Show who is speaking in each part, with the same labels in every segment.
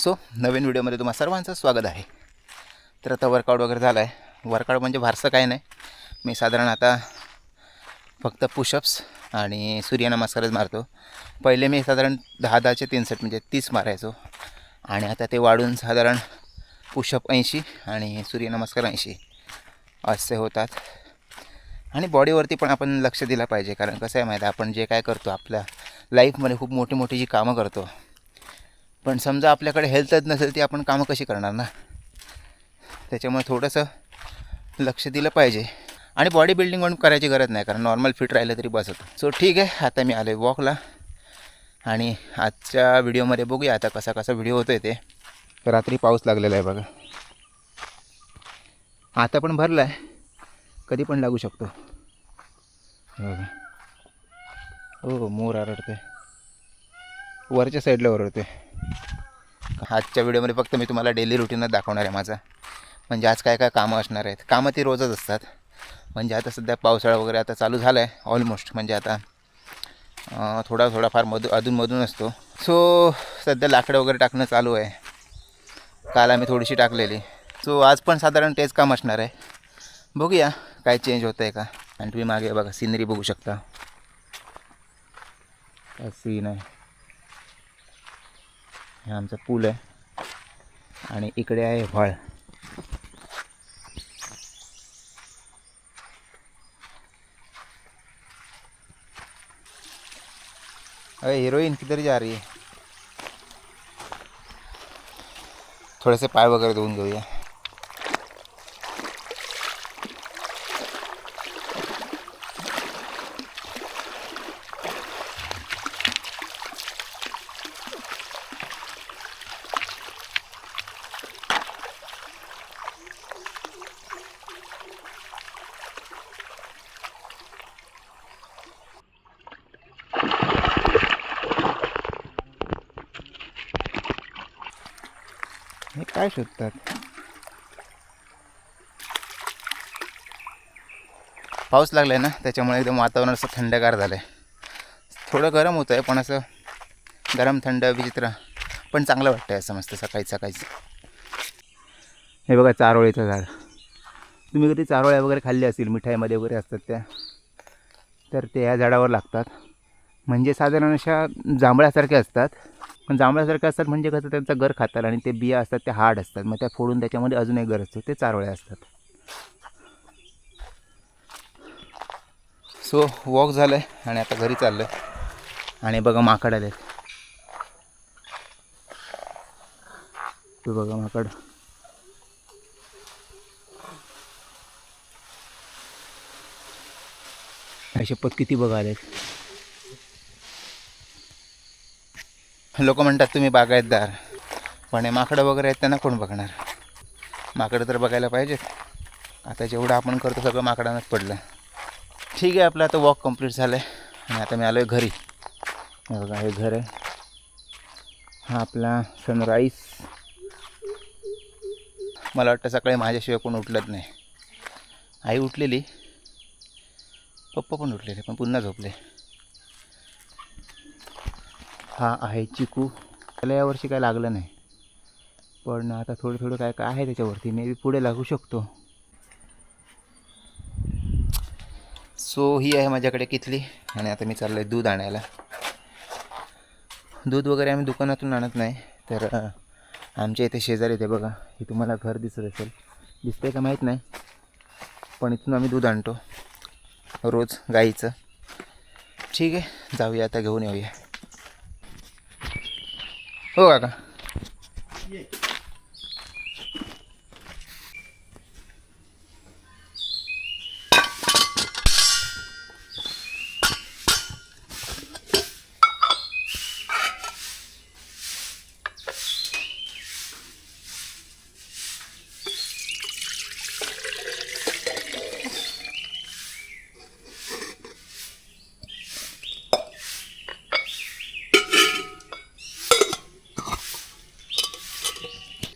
Speaker 1: So नवीन व्हिडिओमध्ये तुम्हा सर्वांचं स्वागत आहे. तर आता वर्कआउट वगैरे झालं आहे. वर्कआउट म्हणजे फारसं काही नाही. मी साधारण आता फक्त पुशअप्स आणि सूर्यनमस्कारच मारतो. पहिले मी साधारण 10-10चे 3 सेट म्हणजे 30 मारायचो आणि आता ते वाढून साधारण पुशअप 80 आणि सूर्यनमस्कार 80 असे होतात. आणि बॉडीवरती पण आपण लक्ष दिलं पाहिजे, कारण कसं आहे माहिती आहे, आपण जे काय करतो आपल्या लाईफमध्ये खूप मोठी मोठी जी कामं करतो, पण समजा आपल्याकडे हेल्थच नसेल ती आपण कामं कशी करणार ना. त्याच्यामुळे थोडंसं लक्ष दिलं पाहिजे. आणि बॉडी बिल्डिंग म्हणून करायची गरज नाही, कारण नॉर्मल फिट राहिलं तरी बस होतं. सो ठीक आहे, आता मी आलो आहे वॉकला आणि आजच्या व्हिडिओमध्ये बघूया आता कसा कसा व्हिडिओ होतो आहे ते. रात्री पाऊस लागलेला आहे बघा, आता पण भरला आहे, कधी पण लागू शकतो बघा. हो, मोर आरडते, वरच्या साईडला ओरडते. आजच्या व्हिडिओमध्ये फक्त मी तुम्हाला डेली रुटीनच दाखवणार आहे माझा, म्हणजे आज काय काय कामं असणार आहेत. कामं ती रोजच असतात. म्हणजे आता सध्या पावसाळा वगैरे आता चालू झाला आहे ऑलमोस्ट, म्हणजे आता थोडाफार अधूनमधून असतो. सो सध्या लाकडं वगैरे टाकणं चालू आहे. काल आम्ही थोडीशी टाकलेली. सो आज पण साधारण तेच काम असणार आहे. बघूया काय चेंज होतं आहे का. आणि तुम्ही मागे बघा, सिनरी बघू शकता, काय सीन आहे. हे आमचा पूल आहे आणि इकडे आहे व्हाळ. अरे हीरोइन किधर जा रही है. थोडेसे पाय वगैरे धुवून घेऊया. हे काय शोधतात. पाऊस लागला आहे ना, त्याच्यामुळे एकदम वातावरण असं थंडगार झालं आहे. थोडं गरम होतं आहे, पण असं गरम थंड विचित्र पण चांगलं वाटतं आहे असं मस्त सकाळी सकाळीच. हे बघा चारोळीचं झाड. तुम्ही कधी चारोळ्या वगैरे खाल्ल्या असतील, मिठाईमध्ये वगैरे असतात त्या, तर ते ह्या झाडावर लागतात. म्हणजे साधारण अशा जांभळ्यासारख्या असतात, पण जांभळ्यासारख्या असतात म्हणजे कसं त्यांचा गर खातात आणि ते बिया असतात त्या हार्ड असतात, मग त्या फोडून त्याच्यामध्ये अजून एक गर असतो, ते चारोळ्या असतात. सो वॉक झालं आहे आणि आता घरी चाललं आहे. आणि बघा माकड आले. ते बघा माकड. शपथ किती बघा आले. लोक म्हणतात तुम्ही बागायतदार, पण हे माकडं वगैरे आहेत त्यांना कोण बघणार. माकडं तर बघायला पाहिजेत. आता जेवढं आपण करतो सगळं माकडांनाच पडलं. ठीक आहे, आपलं आता वॉक कंप्लीट झालं आहे आणि आता मी आलो आहे घरी. बघा हे घर आहे, हा आपला सनराईज. मला वाटतं सकाळी माझ्याशिवाय कोण उठलंच नाही. आई उठलेली, पप्पा पण उठलेले, पण पुन्हा झोपले. हा आहे चिकू. त्याला यावर्षी काय लागलं नाही, पण आता थोडं थोडं काय काय आहे त्याच्यावरती, मे बी पुढे लागू शकतो. सो ही आहे माझ्याकडे कितली आणि आता मी चाललो आहे दूध आणायला. दूध वगैरे आम्ही दुकानातून आणत नाही, तर आमच्या इथे शेजारी ते बघा, हे तुम्हाला घर दिसत असेल, दिसतंय का माहीत नाही, पण इथून आम्ही दूध आणतो रोज गाईचं. ठीक आहे, जाऊया आता घेऊन येऊया. हो काका.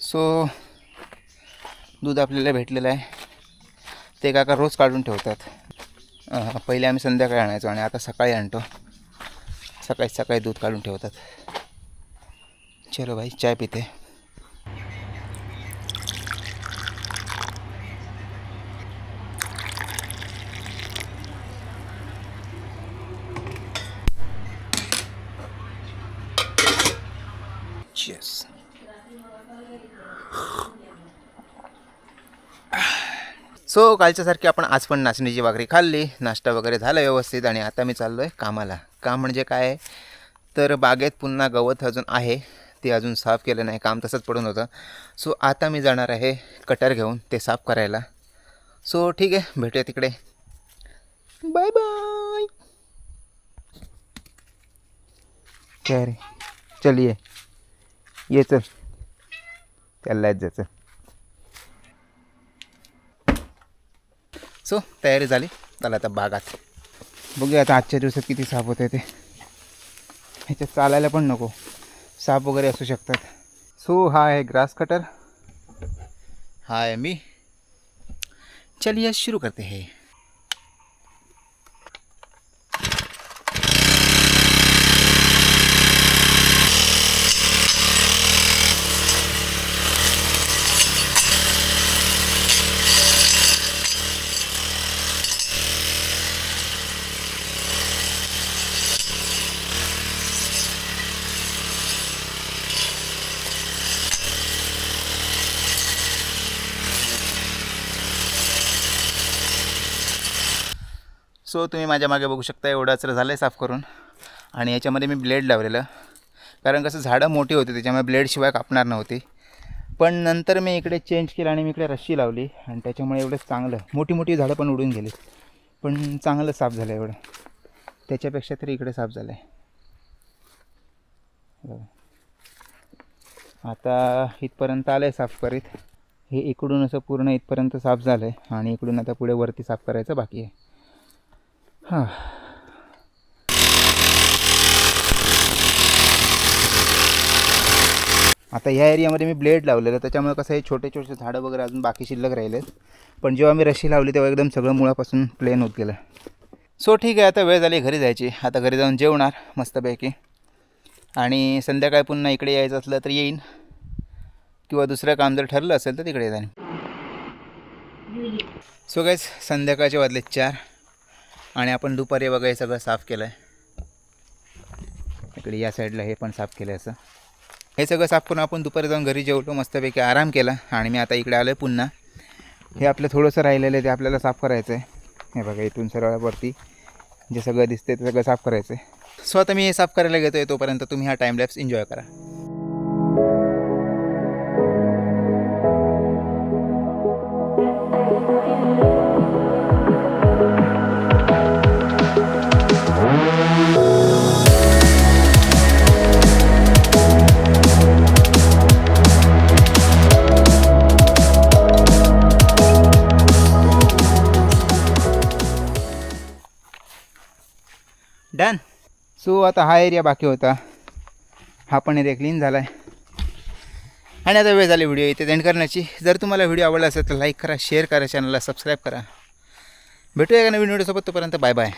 Speaker 1: सो दूध आपल्याला भेटलेलं आहे. ते काका रोज काढून ठेवतात. पहिले आम्ही संध्याकाळी आणायचो आणि आता सकाळी आणतो. सकाळी सकाळी दूध काढून ठेवतात. चलो भाई चाय पिते. डिलिशियस. सो कालच्यासारखी आपण आज पण नाचणीची भाकरी खाल्ली, नाश्ता वगैरे झाला व्यवस्थित आणि आता मी चाललो आहे कामाला. काम म्हणजे काय आहे तर बागेत पुन्हा गवत अजून आहे, ते अजून साफ केलं नाही, काम तसंच पडून होतं. सो आता मी जाणार आहे कटर घेऊन ते साफ करायला. सो ठीक आहे, भेटूया तिकडे. Bye bye. काय रे, चल ये चल, त्याला जायचं. सो तयारी झाली, चला आता बागात बघूया आता आजच्या दिवसात किती साफ होते ते. ह्याच्यात चालायला पण नको, साप वगैरे असू शकतात. सो हा आहे ग्रास कटर, हा आहे मी. चलिए शुरू करते हैं. सो तुम्ही माझ्या मागे बघू शकता, एवढंच झालं आहे साफ करून. आणि याच्यामध्ये मी ब्लेड लावलेलं, कारण कसं झाडं मोठी होती त्याच्यामुळे ब्लेडशिवाय कापणार नव्हती. पण नंतर मी इकडे चेंज केलं आणि मी इकडे रश्शी लावली आणि त्याच्यामुळे एवढं चांगलं, मोठी झाडं पण उडून गेली, पण चांगलं साफ झालं एवढं. त्याच्यापेक्षा तरी इकडे साफ झालं आहे. आता इथपर्यंत आलं आहे साफ करीत. हे इकडून असं पूर्ण इथपर्यंत साफ झालं आहे आणि इकडून आता पुढे वरती साफ करायचं बाकी आहे. हां, आता ह्या एरियामध्ये मी ब्लेड लावलेलं, त्याच्यामुळे कसं आहे छोटे झाडं वगैरे अजून बाकी शिल्लक राहिलेत. पण जेव्हा मी रशी लावली तेव्हा एकदम सगळं मुळापासून प्लेन होत गेलं. सो ठीक आहे, आता वेळ झाली घरी जायची. आता घरी जाऊन जेवणार मस्तपैकी आणि संध्याकाळी पुन्हा इकडे यायचं असलं तर येईन, किंवा दुसरं काम जर ठरलं असेल तर तिकडे जाईन. सो गाईज, संध्याकाळचे वाजले 4 आणि आपण दुपारी वगैरे सगळं साफ केलं आहे. इकडे या साईडला हे पण साफ केलं आहे. असं हे सगळं साफ करून आपण दुपारी जाऊन घरी जेवलो, मस्तपैकी आराम केला आणि मी आता इकडे आलो आहे पुन्हा. हे आपलं थोडंसं राहिलेलं आहे ते आपल्याला साफ करायचं आहे. हे बघा, इथून सरळवरती जे सगळं दिसते ते सगळं साफ करायचं आहे. सो आता मी हे साफ करायला घेतो आहे, तोपर्यंत तुम्ही हा टाईम लॅप्स एन्जॉय करा. डन. सो आता हा एरिया बाकी होता, हा पण एरिया क्लीन झाला आहे आणि आता वेळ झाली व्हिडिओ इथे एंड करण्याची. जर तुम्हाला व्हिडिओ आवडला असेल तर लाईक करा, शेअर करा, चॅनलला सबस्क्राईब करा. भेटूया एका नवीन व्हिडिओसोबत, तोपर्यंत बाय बाय.